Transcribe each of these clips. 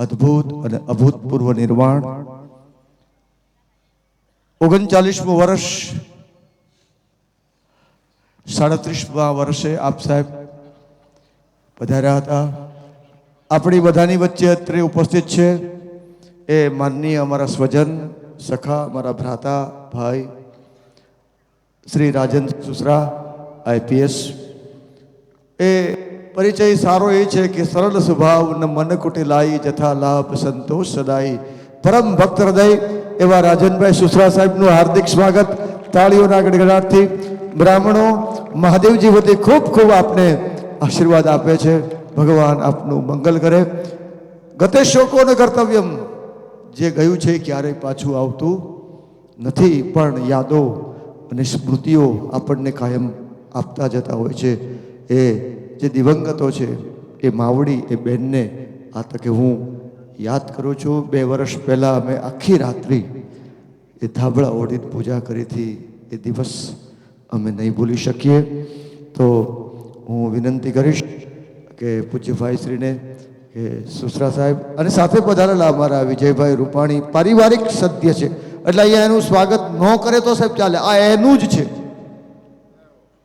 અદ્ભુત અને અભૂતપૂર્વ નિર્માણ 39મું વર્ષ 37મા વર્ષે આપ સાહેબ પધાર્યા હતા. આપણી બધાની વચ્ચે અત્રે ઉપસ્થિત છે એ માનનીય અમારા સ્વજન સખા અમારા ભ્રાતા ભાઈ શ્રી રાજન સુસરા IPS. એ પરિચય સારો એ છે કે સરળ સ્વભાવ ન મન કુટિલાઈ જથા લાભ સંતોષ સદાઈ. પરમ ભક્ત હૃદય એવા રાજનભાઈ સુસરા સાહેબનું હાર્દિક સ્વાગત તાળીઓના ગડગડાટથી. બ્રાહ્મણો મહાદેવજી વતી ખૂબ ખૂબ આપને આશીર્વાદ આપે છે. ભગવાન આપનું મંગલ કરે. ગતે શોકો ન કર્તવ્યમ, જે ગયું છે ક્યારેય પાછું આવતું નથી, પણ યાદો અને સ્મૃતિઓ આપણને કાયમ આપતા જતા હોય છે. એ જે દિવંગતો છે એ માવડી એ બેનને આ તકે હું યાદ કરું છું. 2 વર્ષ પહેલાં અમે આખી રાત્રિ એ ધાબળા ઓઢીને પૂજા કરી હતી. એ દિવસ અમે નહીં ભૂલી શકીએ. તો હું વિનંતી કરીશ કે પૂજ્યભાઈ શ્રીને કે સુસરા સાહેબ અને સાથે પધારેલા અમારા વિજયભાઈ રૂપાણી પારિવારિક સત્ય છે એટલે અહીંયા એનું સ્વાગત ન કરે તો સાહેબ ચાલે. આ એનું જ છે,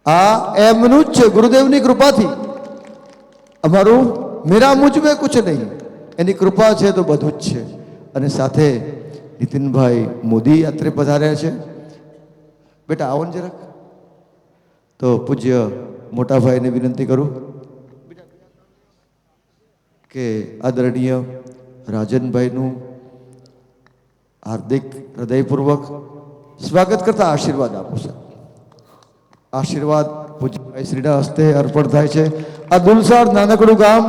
આ એમનું જ છે. ગુરુદેવની કૃપાથી અમારું મેરા મુજબે કુછ નહીં, એની કૃપા છે તો બધું જ છે. અને સાથે નીતિનભાઈ મોદી અત્રે પધાર્યા છે. બેટા આવો ને જરાક. તો પૂજ્ય મોટાભાઈને વિનંતી કરું કે આદરણીય રાજનભાઈનું હાર્દિક હૃદયપૂર્વક સ્વાગત કરતા આશીર્વાદ આપો છે. આશીર્વાદ પૂજ્યભાઈ શ્રીના હસ્તે અર્પણ થાય છે. આ દુલસાડ નાનકડું ગામ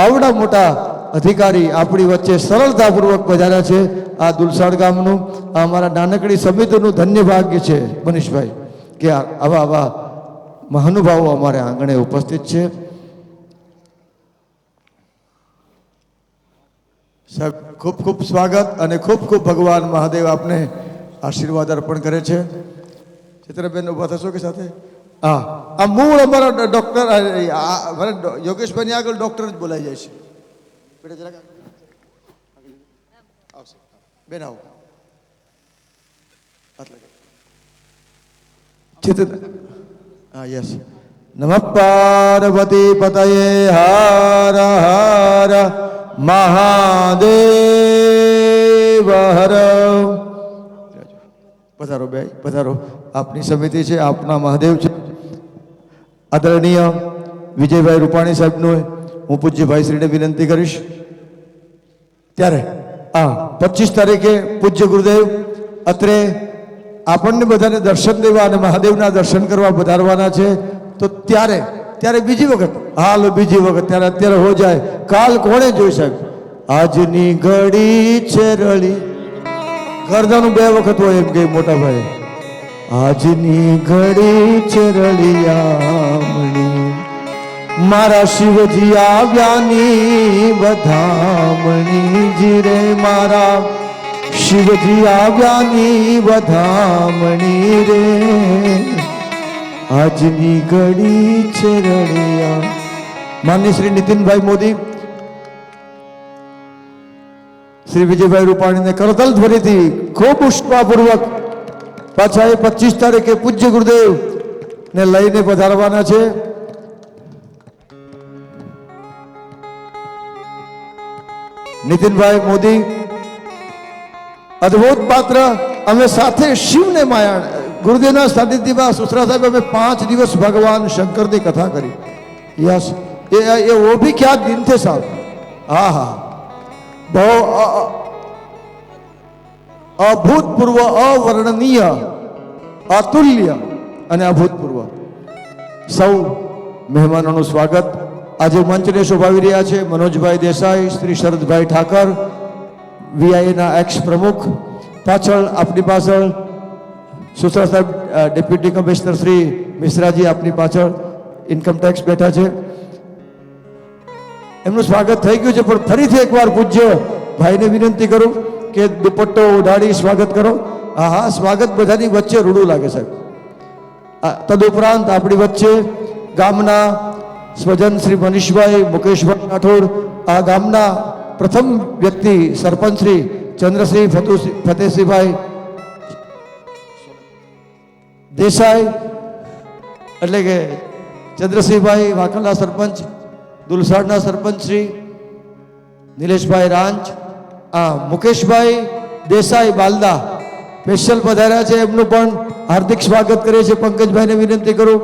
આવડા મોટા અધિકારી આપણી વચ્ચે સરળતાપૂર્વક પધાર્યા છે. આ દુલસાડ ગામનું આ અમારા નાનકડી સમિતિનું ધન્ય ભાગ્ય છે મનીષભાઈ કે આવા આવા મહાનુભાવો અમારે આંગણે ઉપસ્થિત છે. સાહેબ ખૂબ ખૂબ સ્વાગત અને ખૂબ ખૂબ ભગવાન મહાદેવ આપને આશીર્વાદ અર્પણ કરે છે. ચિત્રબેન ઉભા થશો કે સાથે? હા, આ મૂળ અમારા ડૉક્ટર યોગેશભાઈની આગળ ડૉક્ટર જ બોલાઈ જાય છે. બેટા જરાક આવશે બેન, આવો. ચિત્ર હા યસ. નમઃ પાર્વતી પતયે હર હર મહાદેવ હર. પધારો બે પધારો. આપની સમિતિ છે, આપના મહાદેવ છે. આદરણીય વિજયભાઈ રૂપાણી સાહેબનું હું પૂજ્યભાઈ શ્રીને વિનંતી કરીશ. ત્યારે 25 તારીખે પૂજ્ય ગુરુદેવ અત્રે આપણને બધાને દર્શન દેવા અને મહાદેવના દર્શન કરવા પધારવાના છે. તો ત્યારે બીજી વખત હાલ બીજી વખત ત્યારે અત્યારે હો જાય. કાલ કોણે જોઈ સાહેબ? આજની ઘડી છે રળી. ગરદાનું 2 વખત હોય એમ કે મોટા ભાઈ. આજની ઘડી છે રળિયામણી, મારા શિવજી આવ્યાની વધામણી. જીરે મારા શિવજી આવ્યાની વધામણી રે. આજની ઘડી છે રળિયા. માનની શ્રી નીતિનભાઈ મોદી, શ્રી વિજયભાઈ રૂપાણીને કરતલ ધ્વનિથી ખૂબ ઉષ્માપૂર્વક પાછા એ 25 તારીખે પૂજ્ય ગુરુદેવ ને લઈને પધારવાના છે. નીતિનભાઈ મોદી અદ્ભુત પાત્ર. અમે સાથે શિવને માયા ગુરુદેવના સાનિધ્યમાં સુસરા સાહેબ અમે 5 દિવસ ભગવાન શંકરની કથા કરી. યસ, એ વો ભી ક્યા દિન થે સાહેબ. હા હા, બહુ અભૂતપૂર્વ, અવર્ણનીય, અતુલ્ય અને અભૂતપૂર્વ. સૌ મહેમાનોનું સ્વાગત. આજે મંચને શોભાવી રહ્યા છે મનોજભાઈ દેસાઈ, શ્રી શરદભાઈ ઠાકર, VIAના એક્સ પ્રમુખ. પાછળ આપની પાછળ સુસરા સાહેબ ડેપ્યુટી કમિશનર શ્રી મિશ્રાજી આપની પાછળ ઇન્કમટેક્સ બેઠા છે. એમનું સ્વાગત થઈ ગયું છે, પણ ફરીથી એકવાર પૂજ્ય ભાઈને વિનંતી કરું કે દુપટ્ટો ઉડાડી સ્વાગત કરો. હા, સ્વાગત બધાની વચ્ચે રૂડું લાગે સાહેબ. તદુપરાંત આપણી વચ્ચે ગામના સ્વજન શ્રી મનીષભાઈ મુકેશભાઈ રાઠોડ, આ ગામના પ્રથમ વ્યક્તિ સરપંચ શ્રી ચંદ્રસિંહ ફતેહસિંહભાઈ દેસાઈ, એટલે કે ચંદ્રસિંહભાઈ વાંકલના સરપંચ, દુલસાડના સરપંચ શ્રી નિલેશભાઈ રાંચ, મુકેશભાઈ દેસાઈ બાલદા સ્પેશિયલ પધાર્યા છે, એમનું પણ હાર્દિક સ્વાગત કરીએ છીએ. પંકજભાઈને વિનંતી કરું,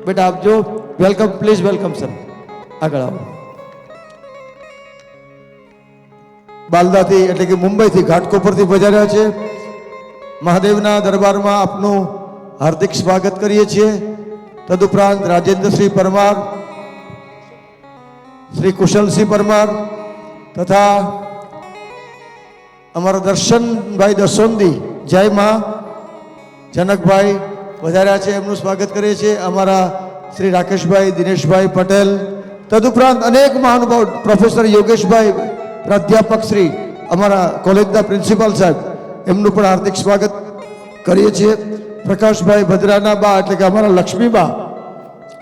બેટા આપજો. વેલકમ, પ્લીઝ વેલકમ સર, આગળ આવો. બાલદાથી એટલે કે મુંબઈથી ઘાટકોપરથી પધાર્યા છે. મહાદેવના દરબારમાં આપનું હાર્દિક સ્વાગત કરીએ છીએ. તદુપરાંત રાજેન્દ્રસિંહ પરમાર, શ્રી કુશલસિંહ પરમાર તથા અમારા દર્શનભાઈ દસોંદી, જય માં જનકભાઈ વધાર્યા છે, એમનું સ્વાગત કરીએ છીએ. અમારા શ્રી રાકેશભાઈ દિનેશભાઈ પટેલ, તદુપરાંત અનેક મહાનુભાવ, પ્રોફેસર યોગેશભાઈ પ્રાધ્યાપક શ્રી, અમારા કોલેજના પ્રિન્સિપાલ સાહેબ, એમનું પણ હાર્દિક સ્વાગત કરીએ છીએ. પ્રકાશભાઈ ભદ્રાના બા એટલે કે અમારા લક્ષ્મીબા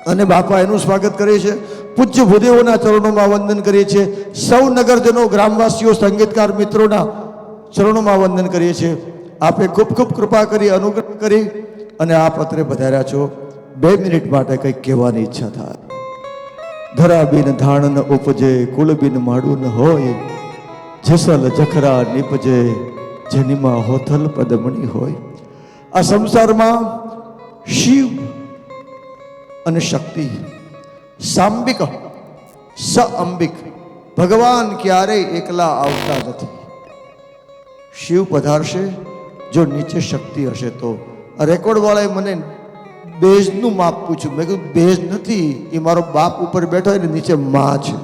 અને બાપા, એનું સ્વાગત કરીએ છીએ. પૂજ્ય ભૂદેવોના ચરણોમાં વંદન કરીએ છીએ. સૌ નગરજનો, ગ્રામવાસીઓ, સંગીતકાર મિત્રોના ચરણોમાં વંદન કરીએ છીએ. આપે ખૂબ ખૂબ કૃપા કરી, અનુગ્રહ કરી અને આપ અત્રે પધાર્યા છો. 2 મિનિટ માટે કંઈક કહેવાની ઈચ્છા થાય. ધરા બિન ધાણ ન ઉપજે, કુળ બિન માડું ન હોય, જસલ જખરા નીપજે, જેનીમાં હોથલ પદમણી હોય. આ સંસારમાં શિવ અને શક્તિ, સાંબિક અંબિક, ભગવાન ક્યારેય એકલા આવતા નથી. શિવ પધારશે, જો નીચે શક્તિ હશે તો. આ રેકોર્ડ વાળાએ મને બેઝનું માપ પૂછ્યું. મેં કીધું બેઝ નથી, એ મારો બાપ ઉપર બેઠો હોય ને નીચે માં છે.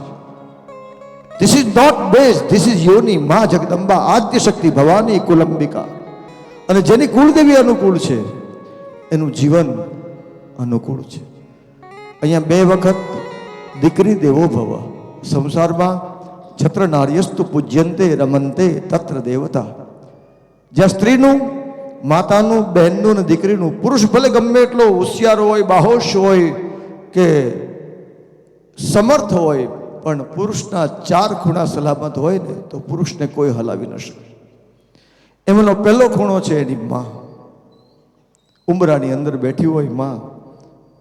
This is not base, this is યોની. માં જગદંબા, આદ્ય શક્તિ, ભવાની કુલંબિકા. અને જેની કુળદેવી અનુકૂળ છે એનું જીવન અનુકૂળ છે. અહીંયા 2 વખત દીકરી દેવો ભવ. સંસારમાં છત્ર નાર્યસ્તુ પૂજ્યંતે રમંતે તત્ર દેવતા. જ્યાં સ્ત્રીનું, માતાનું, બહેનનું અને દીકરીનું, પુરુષ ભલે ગમે એટલો હોશિયાર હોય, બાહોશ હોય કે સમર્થ હોય, પણ પુરુષના 4 ખૂણા સલામત હોય ને તો પુરુષને કોઈ હલાવી ન શકે. એમનો પહેલો ખૂણો છે એની માં. ઉંબરાની અંદર બેઠી હોય માં,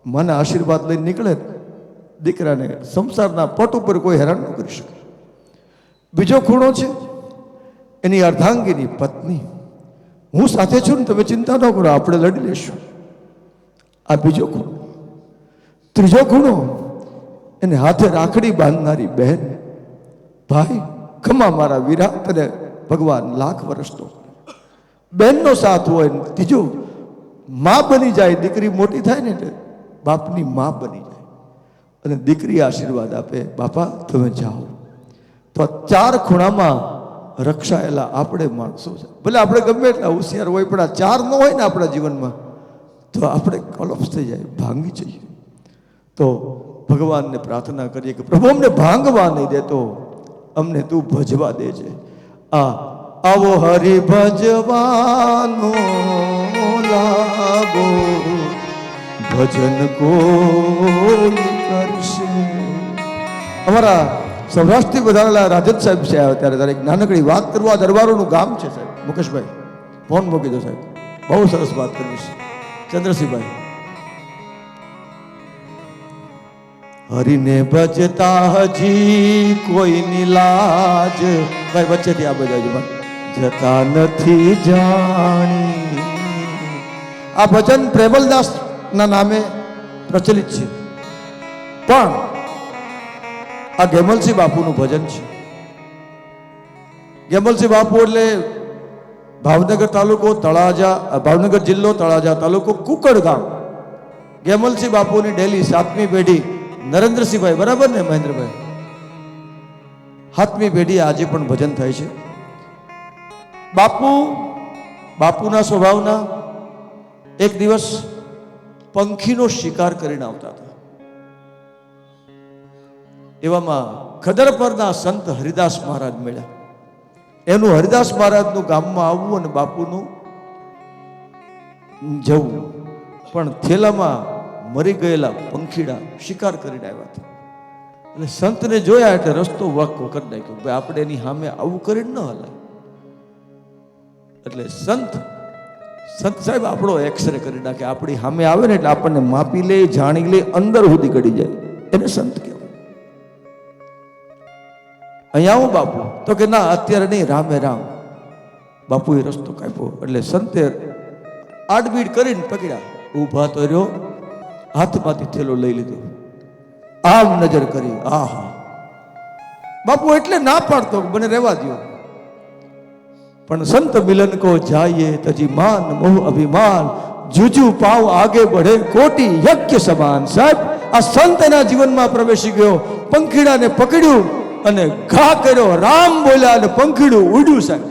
માના આશીર્વાદ લઈને નીકળે, દીકરાને સંસારના પટ ઉપર કોઈ હેરાન ન કરી શકે. બીજો ખૂણો છે એની અર્ધાંગીની પત્ની. હું સાથે છું ને, તમે ચિંતા ન કરો, આપણે લડી લેશું. આ બીજો ખૂણો. ત્રીજો ખૂણો એને હાથે રાખડી બાંધનારી બહેન. ભાઈ ખમા મારા વીરા, તને ભગવાન લાખ વર્ષનો. બહેનનો સાથ હોય. ત્રીજો માં બની જાય, દીકરી મોટી થાય ને એટલે બાપની માં બની જાય અને દીકરી આશીર્વાદ આપે, બાપા તમે જાઓ. તો 4 ખૂણામાં રક્ષાયેલા આપણે માણસો છે. ભલે આપણે ગમે એટલા હોશિયાર હોય, પણ આ 4 ન હોય ને આપણા જીવનમાં તો આપણે કોલેપ્સ થઈ જાય, ભાંગી જઈએ. તો ભગવાનને પ્રાર્થના કરીએ કે પ્રભુ અમને ભાંગવા નહીં દેતો, અમને તું ભજવા દેજે. આવો હરિ ભજવાનો લાગો, ભજન કોઈ કરશે. અમારા સૌરાષ્ટ્રથી વધારેલા રાજન સાહેબ છે આવ્યા ત્યારે એક નાનકડી વાત કરવા. દરબારોનું ગામ છે સાહેબ. મુકેશભાઈ ફોન મૂકી દો સાહેબ, બહુ સરસ વાત કરવી છે. ચંદ્રસિંહભાઈ, હરિને ભજતા હજી કોઈની લાજ, ભાઈ વચ્ચેથી આ બધા જતા નથી જાણી. આ ભજન પ્રેમલદાસ ના નામે પ્રચલિત છે, પણ આ ગેમલસિંહ બાપુનું ભજન છે. ગેમલસિંહ બાપુ એટલે ભાવનગર તાલુકો તળાજા, ભાવનગર જિલ્લો તળાજા તાલુકો કુકડ ગામ. ગેમલસિંહ બાપુની ડેલી 7મી પેઢી નરેન્દ્રસિંહભાઈ, બરાબર ને મહેન્દ્રભાઈ? 7મી પેઢી આજે પણ ભજન થાય છે. બાપુના સ્વભાવના એક દિવસ પંખીનો શિકાર કરીને આવતા હતા. એવામાં ખદર પરના સંત હરિદાસ મહારાજ મળ્યા. એનું હરિદાસ મહારાજનું ગામમાં આવવું અને બાપુનું જવું, પણ થેલામાં મરી ગયેલા પંખીડા શિકાર કરીને આવ્યા હતા. એટલે સંતને જોયા એટલે રસ્તો વાંકો કરી નાખ્યો. ભાઈ આપણે એની સામે આવું કરીને ન હલાય. એટલે સંત સાહેબ આપણો એક્સરે કરી નાખે. આપણી સામે આવે ને એટલે આપણને માપી લે, જાણી લે, અંદર સુધી ગળી જાય. એને સંત કહેવાય. અહીંયા આવું બાપુ તો કે ના અત્યારે નહીં, રામે રામ. બાપુએ રસ્તો કાપ્યો એટલે સંતે આડબીડ કરીને પકડ્યા. ઊભા તો રહ્યો, હાથમાંથી થેલો લઈ લીધો, આમ નજર કરી. આહા, બાપુ એટલે ના પાડતો મને રહેવા દો. પણ સંત મિલન કો જાઈએ તજી માન મોહ અભિમાન, જુજુ પાવ આગે બઢે કોટી યજ્ઞ સમાન. સાહેબ આ સંત એના જીવનમાં પ્રવેશી ગયો, પંખીડાને પકડ્યું અને ઘા કર્યો, રામ બોલ્યા અને પંખીડું ઉડ્યું. સાહેબ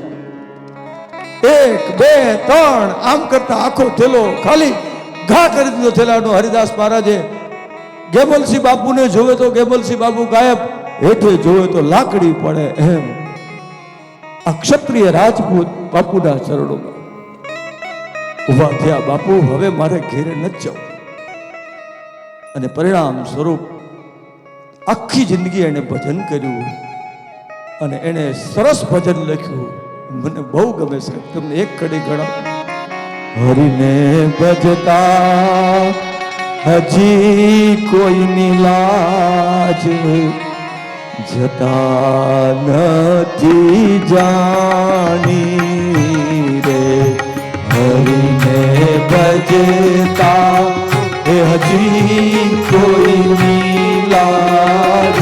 1 2 3 આમ કરતા આખો થેલો ખાલી ઘા કરી દીધો થેલાનો. હરિદાસ મહારાજે ગેમલસિંહ બાપુને જોવે તો ગેમલસિંહ બાપુ ગાયબ, હેઠે જોવે તો લાકડી પડે. એમ આ ક્ષત્રિય રાજપૂત બાપુના ચરણોમાં ઉભા થયા. બાપુ હવે મારે ઘેરે નથી જવું. અને પરિણામ સ્વરૂપ આખી જિંદગી એને ભજન કર્યું અને એને સરસ ભજન લખ્યું. મને બહુ ગમે છે. તમને એક કડી ગણો. હરિને ભજતા હજી કોઈની લાજ જતા નથી જાણી રે. હરિને ભજતા હજી કોઈની લાજ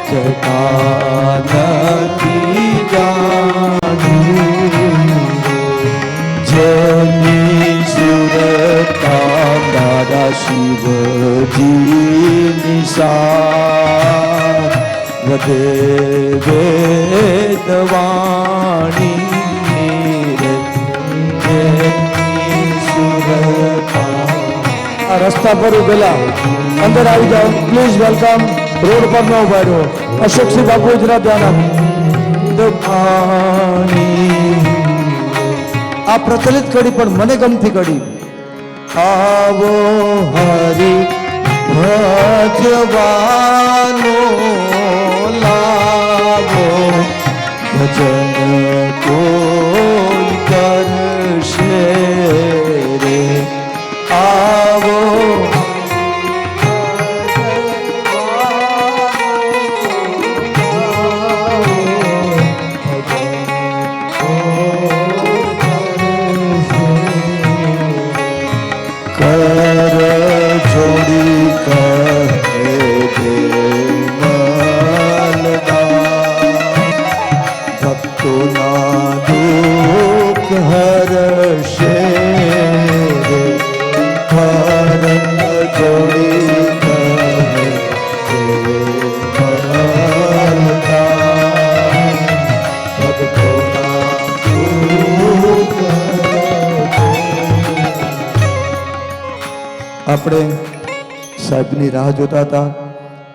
જતા નથી જાણી. જેની સુરતા દાદા શિવજી નિશા વધે વેદવાણી રે. આ રસ્તા પર ઉભેલા અંદર આવી જાઓ પ્લીઝ. વેલકમ. રોડ પર ન ઉભા રહ્યો. અશોકસિંહ બાપુ જરા ધ્યાન આ પ્રચલિત કડી પણ મને ગમતી કડી. આવો હરી ભજવાનો લાવો, ભજન કોઈ કરશે રે. આવો આપણે સાહેબની રાહ જોતા હતા.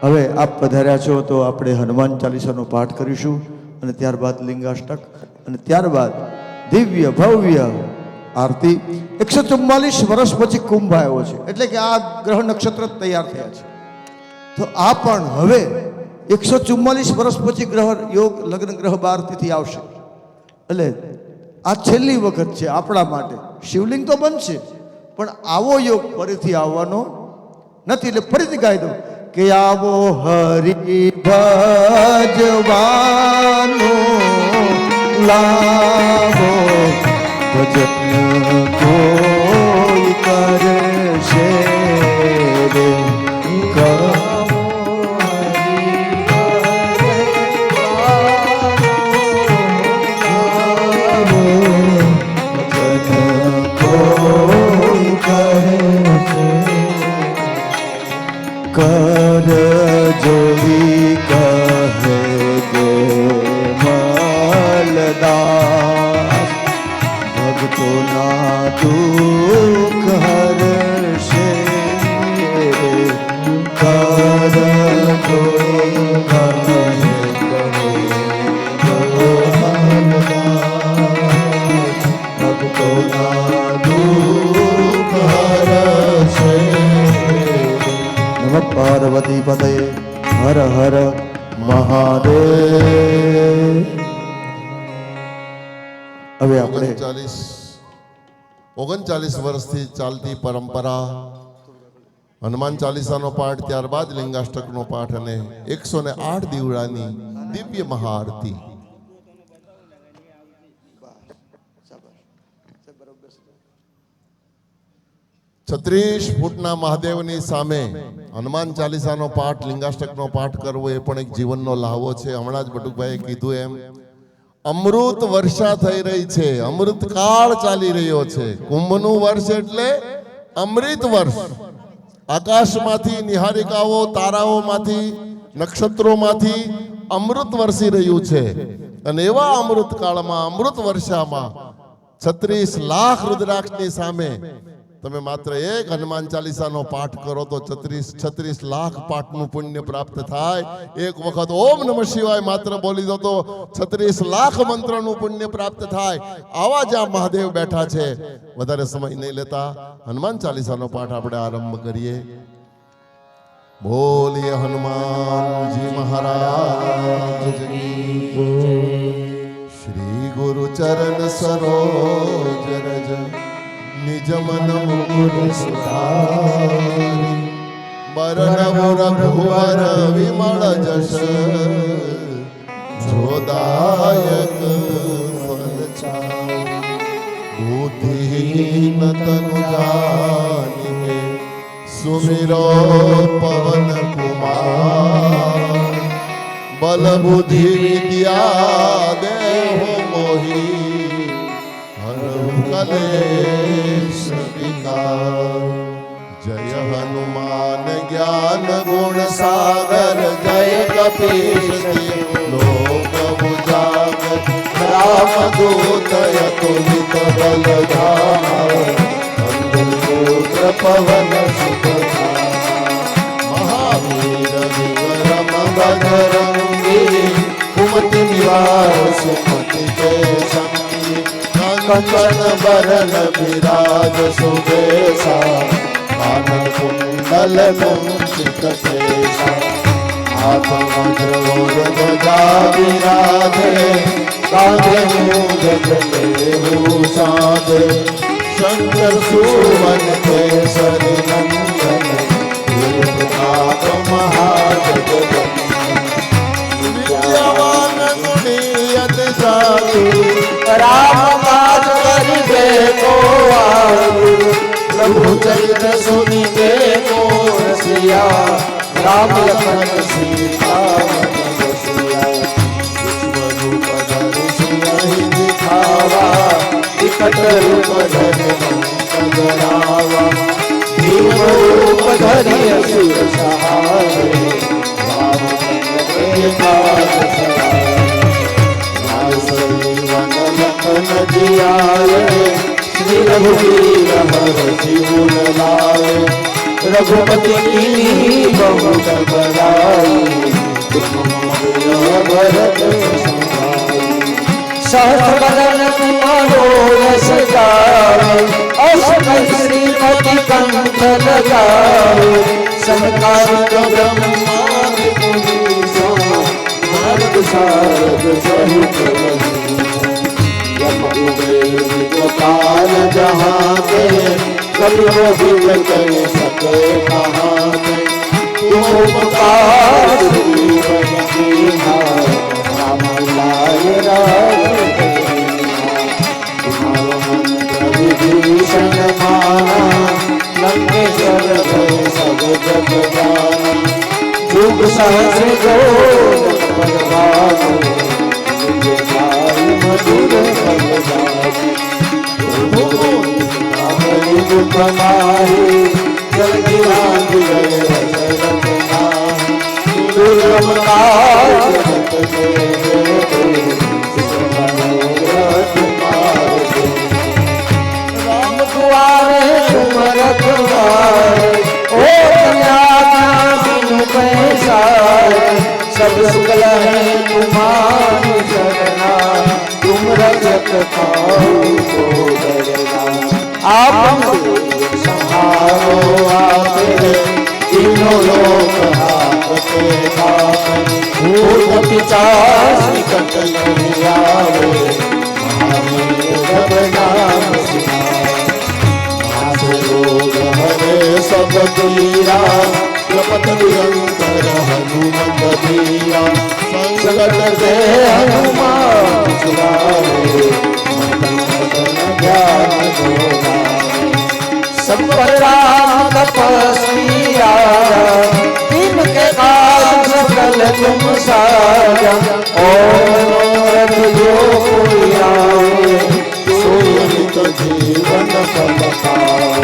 હવે આપ પધાર્યા છો તો આપણે હનુમાન ચાલીસાનો પાઠ કરીશું અને ત્યારબાદ લિંગાષ્ટક અને ત્યારબાદ દિવ્ય ભવ્ય આરતી. 144 વર્ષ પછી કુંભ આવ્યો છે એટલે કે આ ગ્રહ નક્ષત્ર તૈયાર થયા છે. તો આ પણ હવે 144 વર્ષ પછી ગ્રહ યોગ લગ્ન ગ્રહ 12 તિથિ આવશે. એટલે આ છેલ્લી વખત છે આપણા માટે. શિવલિંગ તો બનશે પણ આવો યોગ ફરીથી આવવાનો નથી. એટલે ફરીથી ગાઈ દો કે આવો હરિ ભજવાનો લાવો, ભજન કોઈ કરશે રે. કર જોવી કહે ગે મલદાસ, ભક્તોના હવે આપણે 39 વર્ષથી ચાલતી પરંપરા હનુમાન ચાલીસાનો પાઠ, ત્યારબાદ લિંગાષ્ટકનો પાઠ અને 108 દીવડાની દિવ્ય મહાઆરતી. 36 ફૂટના મહાદેવની સામે હનુમાન ચાલીસાનો પાઠ, લિંગાષ્ટકનો પાઠ કરવો એ પણ એક જીવનનો લાહવો છે. હમણાં જ બટુકભાઈએ કીધું એમ અમૃત વર્ષા થઈ રહી છે, અમૃત કાળ ચાલી રહ્યો છે. કુંભનું વર્ષ એટલે અમૃત વર્ષ. આકાશમાંથી નિહારિકાઓ, તારાઓમાંથી, નક્ષત્રોમાંથી અમૃત વરસી રહ્યું છે. અને એવા અમૃત કાળમાં, અમૃત વર્ષામાં 36 લાખ રુદ્રાક્ષની સામે તમે માત્ર એક હનુમાન ચાલીસાનો પાઠ કરો તો 36 લાખ પાઠનું પુણ્ય પ્રાપ્ત થાય. એક વખત ઓમ નમઃ શિવાય માત્ર બોલી દો તો 36 લાખ મંત્રનું પુણ્ય પ્રાપ્ત થાય. આવા જ્યાં મહાદેવ બેઠા છે. વધારે સમય નહીં લેતા હનુમાન ચાલીસાનો પાઠ આપણે આરંભ કરીએ. બોલીએ હનુમાનજી મહારાજ કી. શ્રી ગુરુ ચરણ સરોજ રજ निज मन मुकुर सुधारि बरनउ रघुवर विमल जस जोदायक फल चारि बुद्धिहीन तनु जानिके सुमिरो पवन कुमार बल बुद्धि विद्या देहो मोहि कलेश विकार. जय हनुमान ज्ञान गुण सागर जय कपीश लोक उजागर राम दूत अतुलित बल धार पवन सुत महावीर विक्रम बजरंगी कुमति निवार सुमति के संगी कंचन बरन विराज सुबेसा कानन कुंडल कुंचित केसा हाथ वज्र और ध्वजा विराजे कांधे मूंज जनेऊ साधे शंकर सुवन केसरी नंदन भूतनाथ महाजगवंदन विद्यावान गुणी अति चातु राम काज करिबे को आरु प्रभु चरित्र सुनिबे को रसिया राम लखन सीता मन बसिया विश्व रूप धरि सिंहि दिखावा विकट रूप धरि लंक जरावा भीम रूप धरि असुर सहारे रामचंद्र के काज सवारे लखन जियाए श्री रघुवीर हर शिवन लाए रघुपति की बहुत बड़ाई भरत सहस्र बदन तुम्हारो यश गाए अस श्रीमती कंठ लगाए संकारिक ब्रह्मादि पुनीसा नारद सारद सहित गोपाल जहाँ के कभी भी कर सके कहाँ के तुम उपकार राम लाए तुम्हारो मंत्र विभीषण माना लंकेश्वर भय सब जग जाना युग सहस्र जो मधुर कमाई जल्दी आंध गए दुर्गम राम दुआरे तुम रखवारे ओ कन्या बिनु पैसारे सब सुगल है तुम्हारी शरणा तुम रक्षक पाओ को डरना आप संहारो आपे तीनों लोक हाथ के हाथ भूत पिशाच निकट नहीं आवे महावीर तीरा जपत निरंतर हनुमत बीरा संकट से हनुमान छुड़ावे मन तन ध्यान दोहरावे सब पर राम तपस्वी आया इनके काज सकल तुम साजा और जो कोई आए सोई तो जीवन फल पाए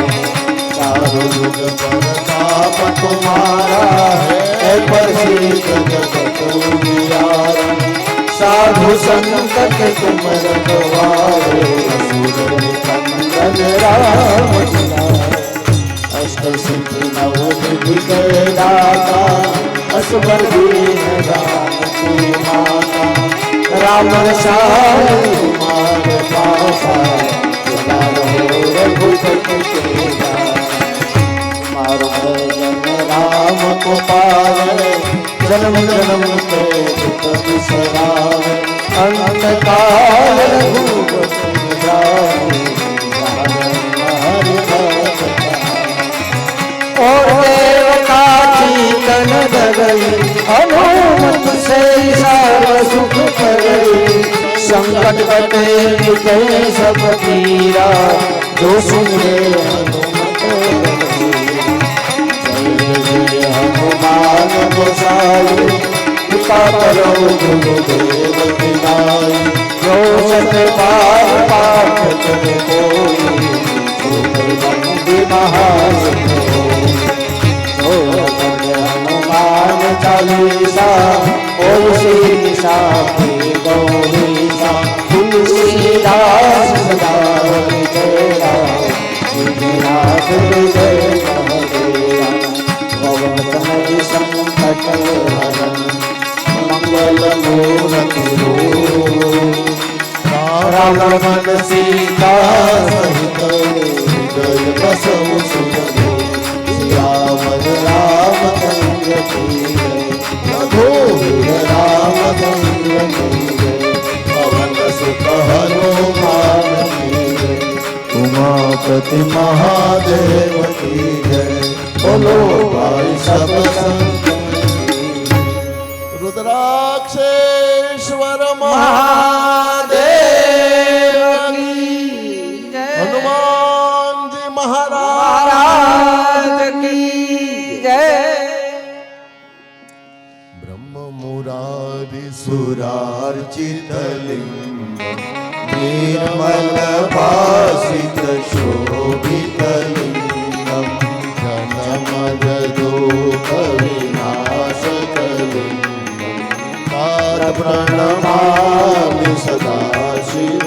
चारों युग प्रताप तुम्हारा है प्रसिद्ध जगत उजियारा साधु संत के तुम रखवारे असुर निकंदन राम दुलारे अष्ट सिद्धि नव निधि के दाता असबर दीन जानकी माता राम रसायन तुम्हारे पासा सदा रहो रघुपति के दासा मारो भजन राम को पावे जन्म जन्म के दुख बिसरावे अंत काल रघुपति जाए हरि भक्त और देवता चीतन गई हनुमत से सर्व सुख गई संकट कटे मिटे सब पीरा जो सुने हनुमत जय हनुमान गोसाई कृपा करो गुरुदेव पिताई जो सत पार पाठ करे कोई हनुमान चालीसा ओम श्री निशा गौरीसा तुलसीदास सदा तेरा विधिनाथ जय हरेरा पवन तनय संकट हरन मंगल मूर्ति राम मन सीता सहित हृदय बसव सुखदेव सियावर रामचंद्र की रघुवीर रामचंद्र की पवन सुत हनुमान की उमापति महादेव की जय बोलो भाई सब संत रुद्राक्षेश्वर महादेव की जय हनुमान जी महाराज की जय ब्रह्म मुरारी सुरार्चित लिंगम निर्मल भासित शोभित लिंगम जनमद दुख विनाशक लिंगम तार प्रणमामि सदा शिव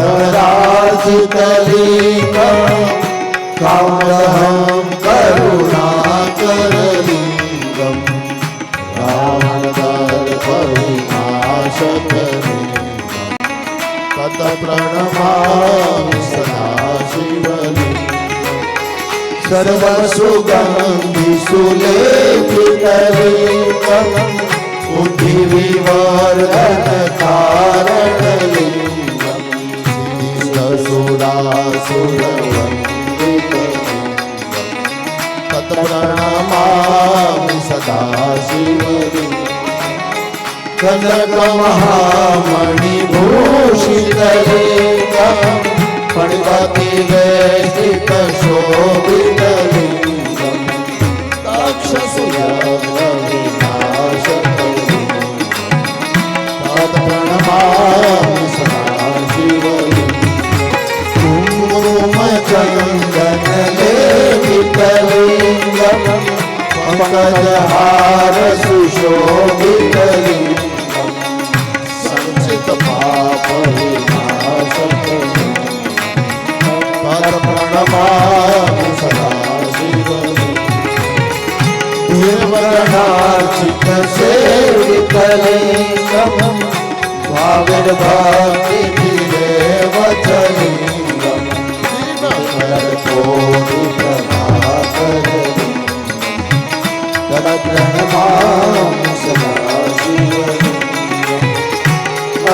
देवमुनीराजित लिंगम कामदहं करुणाकर लिंगम रावणदर्प विनाशक लिंगम तत प्रणमामि सदा शिवलिंगम सर्वसुगन्धि सुलेपित लिंगम बुद्धि विवर्धन कारण लिंगम शीलसुरासुरवन्दित तत् प्रणमामि सदा शिवलिंगम कनकमहामणिभूषित लिंगम फणिपतिवेष्टित शोभित लिंगम राक्षसविनाशक प्रणमामि सदा शिवलिंगम कुङ्कुमचन्दन लेपित लिंगम पंकजहार सुशोभित लिंगम संचित पाप विनाशक प्रणमामि सदा शिवलिंगम देवगणार्चित सेवित लिंगम भाविर्भक्ति विरेवच लिंगम कोटि प्रभाकर प्रणमामि सदा शिवलिंगम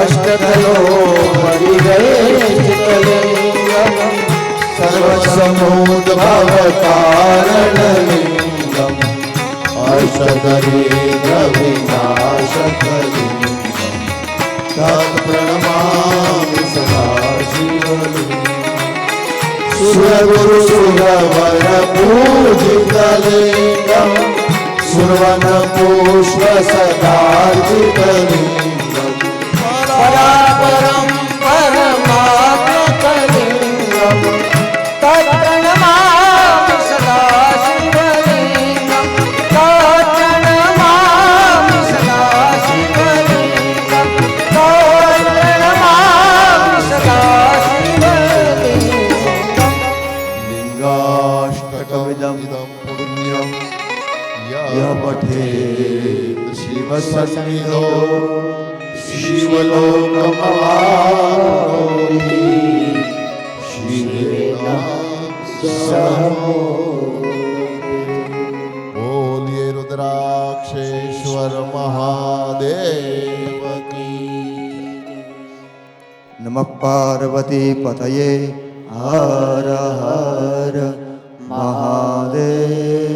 अष्टदलो परिवेशित लिंगम सर्वसमुद्भवकारणलिङ्गम् अष्टदरिद्रविनाशकलिङ्गम् तत्प्रणमामि सदा शिवलिङ्गम् सुरगुरुसुरवर पूजितलिङ्गम् सुरवनपुष्पसदार्जितलिङ्गम् परापरं परमात्मकलिङ्गं तत्प्रणमामि सदा शिवलिङ्गं तत्प्रणमामि सदा शिवलिङ्गं तत्प्रणमामि सदा शिवलिङ्गं लिङ्गाष्टकमिदं पुण्यं यः पठेत् शिवसन्निधौ शिवलोकमवाप्नोति शिवेन सह बोलिए रुद्राक्षेश्वर महादेव की नमः पार्वती पतये हर हर महादेव।